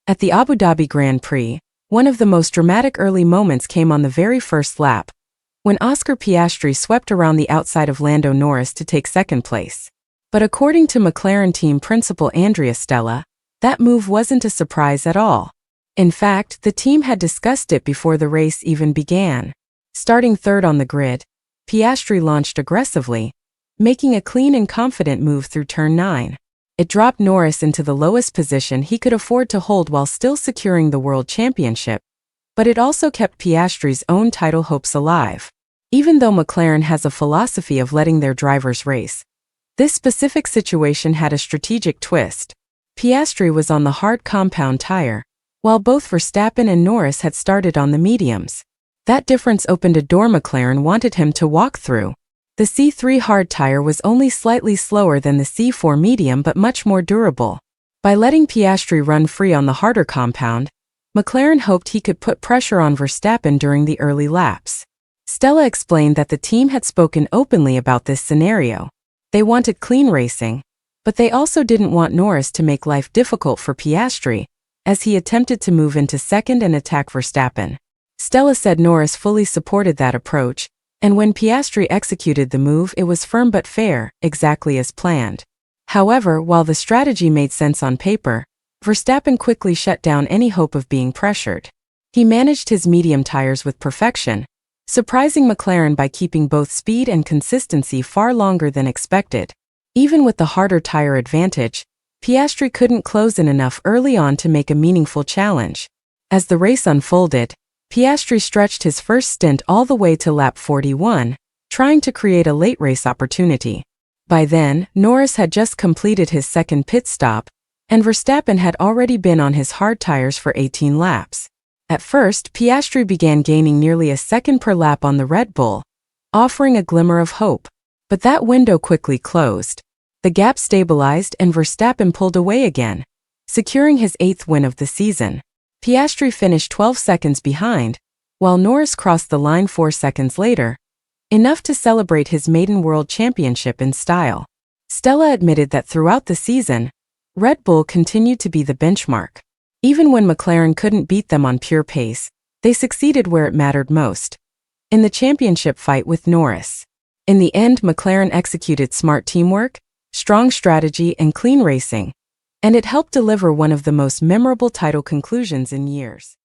At the Abu Dhabi Grand Prix, one of the most dramatic early moments came on the very first lap, when Oscar Piastri swept around the outside of Lando Norris to take second place. But according to McLaren team principal Andrea Stella, that move wasn't a surprise at all. In fact, the team had discussed it before the race even began. Starting third on the grid, Piastri launched aggressively, making a clean and confident move through turn 9. It dropped Norris into the lowest position he could afford to hold while still securing the World Championship, but it also kept Piastri's own title hopes alive. Even though McLaren has a philosophy of letting their drivers race, this specific situation had a strategic twist. Piastri was on the hard compound tire, while both Verstappen and Norris had started on the mediums. That difference opened a door McLaren wanted him to walk through. The C3 hard tire was only slightly slower than the C4 medium but much more durable. By letting Piastri run free on the harder compound, McLaren hoped he could put pressure on Verstappen during the early laps. Stella explained that the team had spoken openly about this scenario. They wanted clean racing, but they also didn't want Norris to make life difficult for Piastri, as he attempted to move into second and attack Verstappen. Stella said Norris fully supported that approach, and when Piastri executed the move, it was firm but fair, exactly as planned. However, while the strategy made sense on paper, Verstappen quickly shut down any hope of being pressured. He managed his medium tires with perfection, surprising McLaren by keeping both speed and consistency far longer than expected. Even with the harder tire advantage, Piastri couldn't close in enough early on to make a meaningful challenge. As the race unfolded, Piastri stretched his first stint all the way to lap 41, trying to create a late race opportunity. By then, Norris had just completed his second pit stop, and Verstappen had already been on his hard tires for 18 laps. At first, Piastri began gaining nearly a second per lap on the Red Bull, offering a glimmer of hope. But that window quickly closed. The gap stabilized and Verstappen pulled away again, securing his 8th win of the season. Piastri finished 12 seconds behind, while Norris crossed the line 4 seconds later, enough to celebrate his maiden World Championship in style. Stella admitted that throughout the season, Red Bull continued to be the benchmark. Even when McLaren couldn't beat them on pure pace, they succeeded where it mattered most, in the championship fight with Norris. In the end, McLaren executed smart teamwork, strong strategy, and clean racing, and it helped deliver one of the most memorable title conclusions in years.